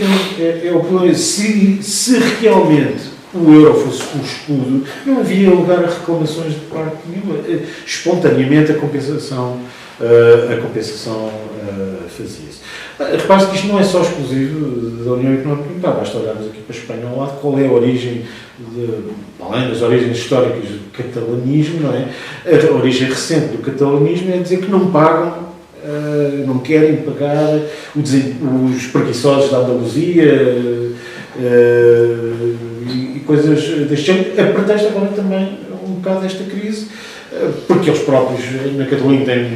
é o problema. Se realmente o euro fosse um escudo, não havia lugar a reclamações de parte nenhuma. Espontaneamente a compensação fazia-se. Repare-se que isto não é só exclusivo da União Económica e Monetária. Basta olharmos aqui para a Espanha ao lado, qual é a origem, além das origens históricas do catalanismo, não é? A origem recente do catalanismo é dizer que não pagam, não querem pagar os preguiçosos da Andaluzia e coisas deste género, a pretexto agora também um bocado desta crise, porque eles próprios na Catalunha têm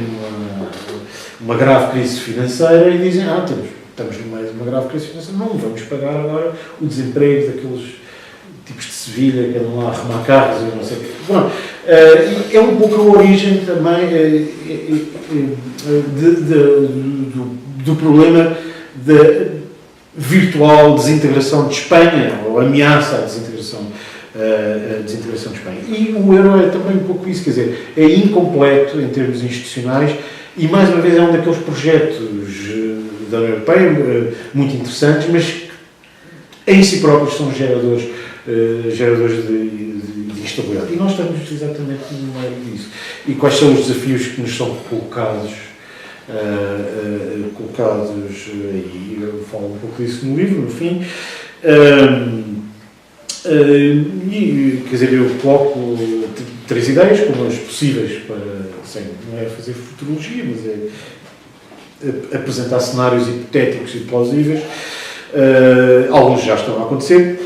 uma grave crise financeira e dizem, estamos no meio de uma grave crise financeira, não vamos pagar agora o desemprego daqueles tipos de Sevilha que andam lá a arrumar carros e não sei o quê. Bom, é um pouco a origem também do problema da virtual desintegração de Espanha, ou ameaça à desintegração de Espanha. E o euro é também um pouco isso, quer dizer, é incompleto em termos institucionais e, mais uma vez, é um daqueles projetos da União Europeia muito interessantes, mas que em si próprios são geradores de instabilidade. E nós estamos exatamente no meio disso. E quais são os desafios que nos são colocados aí? Eu falo um pouco disso no livro, no fim. E, quer dizer, eu coloco 3 ideias como as possíveis para, não é fazer futurologia, mas é apresentar cenários hipotéticos e plausíveis. Alguns já estão a acontecer.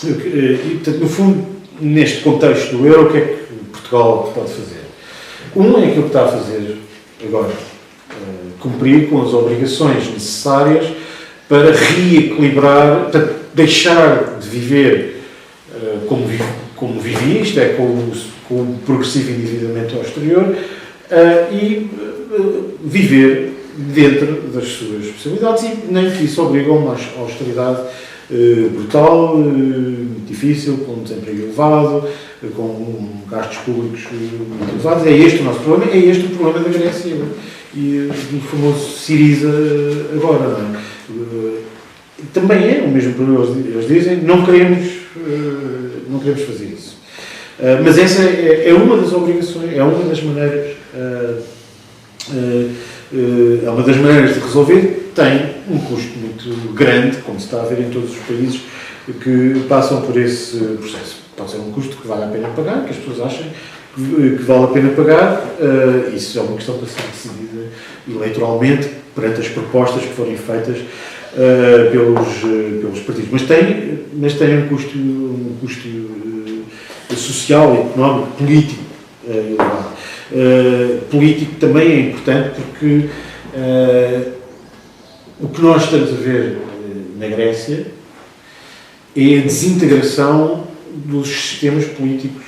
E, portanto, no fundo, neste contexto do euro, o que é que Portugal pode fazer? É aquilo que está a fazer agora, cumprir com as obrigações necessárias para reequilibrar, para deixar de viver como vivia, isto é, com o progressivo endividamento ao exterior, e viver dentro das suas possibilidades, e nem que isso obriga a uma austeridade brutal, difícil, com um desemprego elevado, com gastos públicos muito elevados. É este o nosso problema, é este o problema da Grécia e do famoso Syriza agora, não é? Também é o mesmo problema, eles dizem, não queremos fazer isso. Mas essa é uma das obrigações, é uma das maneiras de resolver. Tem um custo muito grande, como se está a ver em todos os países que passam por esse processo. Pode ser um custo que vale a pena pagar, que as pessoas acham que vale a pena pagar. Isso é uma questão para ser decidida eleitoralmente perante as propostas que forem feitas pelos partidos. Mas tem um custo social, económico, político elevado. Político também é importante porque o que nós estamos a ver na Grécia é a desintegração dos sistemas políticos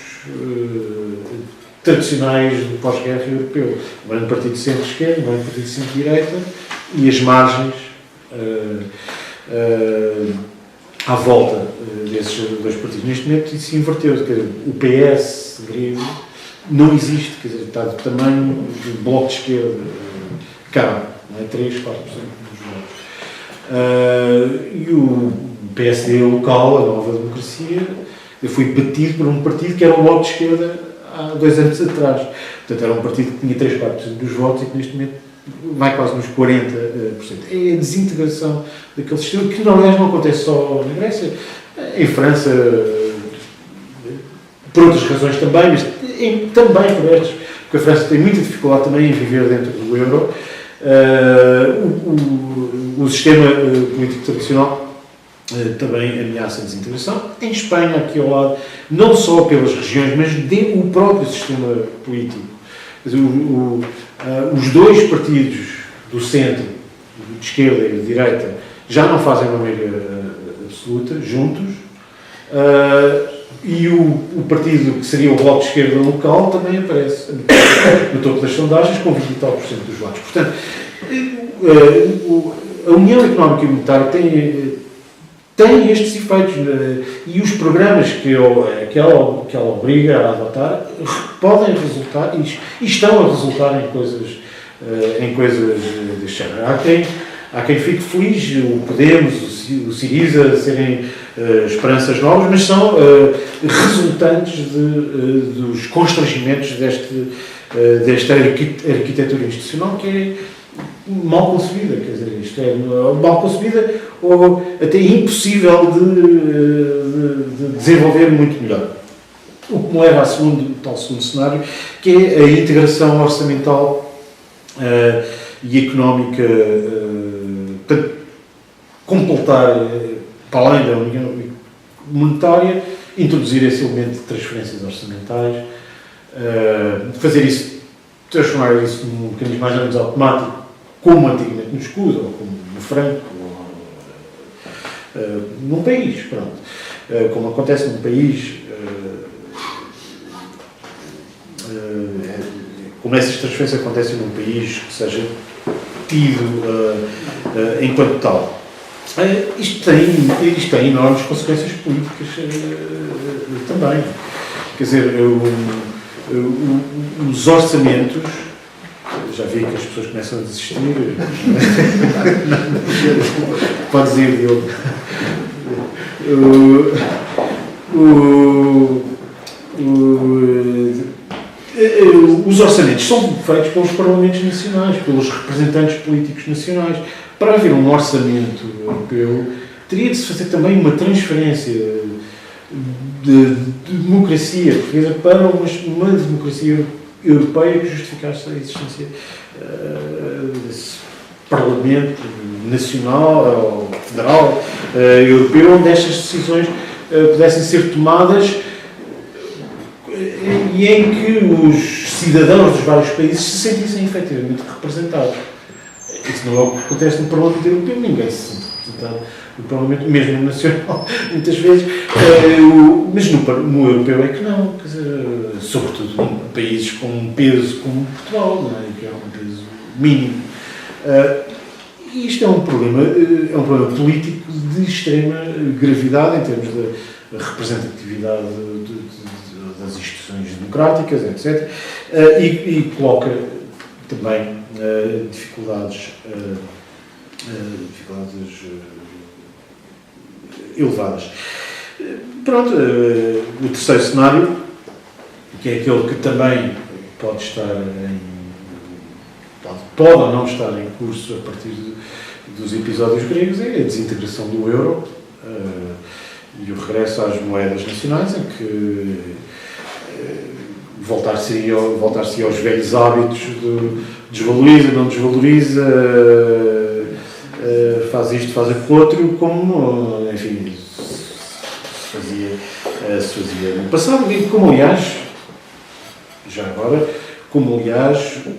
tradicionais do pós-guerra europeu. Não é um partido de centro-esquerda, não é um partido de centro-direita, e as margens à volta desses dois partidos. Neste momento isso se inverteu. Quer dizer, o PS grego não existe, quer dizer, está do tamanho do bloco de esquerda cá, não é? 3, 4% dos votos. E o PSD local, a Nova Democracia, foi batido por um partido que era o bloco de esquerda há 2 anos atrás. Portanto, era um partido que tinha 3, 4% dos votos e que neste momento vai quase nos 40%. É a desintegração daquele sistema, que aliás não acontece só na Grécia, em França, por outras razões também, mas também por estas, porque a França tem muita dificuldade também em viver dentro do euro. O sistema político tradicional também ameaça a desintegração. Em Espanha, aqui ao lado, não só pelas regiões, mas o próprio sistema político. Quer dizer, os dois partidos do centro, de esquerda e de direita, já não fazem uma maioria absoluta, juntos, e o partido que seria o bloco de esquerda local também aparece no topo das sondagens com 20% e tal dos votos. Portanto, a União Económica e Monetária tem estes efeitos, e os programas que ela obriga a adotar podem resultar e estão a resultar em coisas deste género. Há quem fique feliz, o Podemos, o Syriza serem esperanças novas, mas são resultantes dos constrangimentos desta arquitetura institucional que é mal concebida, quer dizer, isto é mal concebida ou até impossível de desenvolver muito melhor. O que me leva ao segundo cenário, que é a integração orçamental e económica, para completar, para além da União Monetária, introduzir esse elemento de transferências orçamentais, fazer isso, transformar isso num mecanismo mais ou menos automático, como antigamente no escudo, ou como no franco, ou num país, pronto. Como acontece num país, como essas transferências acontecem num país que seja tido enquanto tal. Isto tem enormes consequências políticas também. Quer dizer, os orçamentos, já vi que as pessoas começam a desistir. Pode dizer, Diogo. Os orçamentos são feitos pelos parlamentos nacionais, pelos representantes políticos nacionais. Para haver um orçamento europeu, teria de se fazer também uma transferência de democracia portuguesa para uma democracia europeia que justificasse a existência desse Parlamento nacional ou federal europeu, onde estas decisões pudessem ser tomadas e em que os cidadãos dos vários países se sentissem efetivamente representados. Isso não é o que acontece no Parlamento Europeu, ninguém se sente representado no Parlamento, mesmo nacional, muitas vezes, mas no europeu é que não, quer dizer, sobretudo em países com um peso como Portugal, não é? Que é um peso mínimo. E isto é um problema político de extrema gravidade em termos da representatividade das instituições democráticas, etc. E coloca também dificuldades elevadas. Pronto, o terceiro cenário, que é aquele que também pode estar pode ou não estar em curso a partir dos episódios gregos, é a desintegração do euro e o regresso às moedas nacionais, em que voltar-se aos velhos hábitos de desvaloriza, não desvaloriza, faz isto, faz aquilo outro, como, enfim, se fazia no passado, e como, aliás, já agora,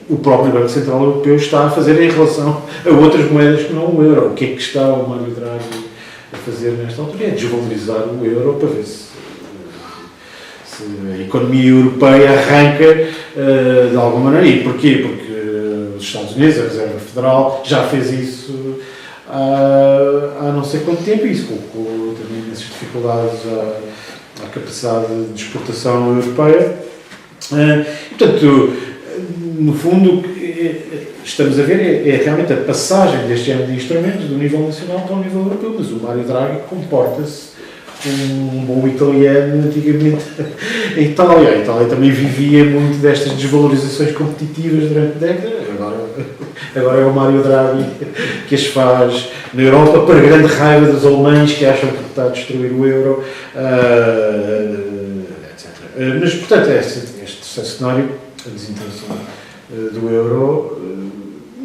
o próprio Banco Central Europeu está a fazer em relação a outras moedas que não o euro. O que é que está o Mário Draghi a fazer nesta altura? É desvalorizar o euro para ver se a economia europeia arranca de alguma maneira. E porquê? Porque os Estados Unidos, a Reserva Federal, já fez isso há não sei quanto tempo, e isso colocou também essas dificuldades à capacidade de exportação europeia. Portanto, no fundo, estamos a ver é realmente a passagem deste género de instrumentos do nível nacional para o nível europeu, mas o Mário Draghi comporta-se como um bom italiano antigamente em Itália. A Itália também vivia muito destas desvalorizações competitivas durante décadas. Agora é o Mário Draghi que as faz na Europa, para grande raiva dos alemães que acham que está a destruir o euro, etc. Mas, portanto, este terceiro cenário, a desintegração do euro,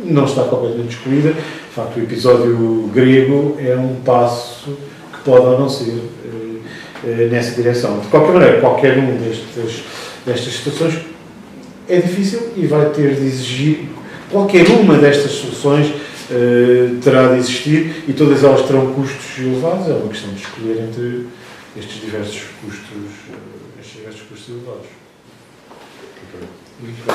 não está completamente excluída. De facto, o episódio grego é um passo que pode ou não ser nessa direção. De qualquer maneira, qualquer uma destas situações é difícil e vai ter de exigir, qualquer uma destas soluções terá de existir, e todas elas terão custos elevados. É uma questão de escolher entre estes diversos custos elevados. Muito bem.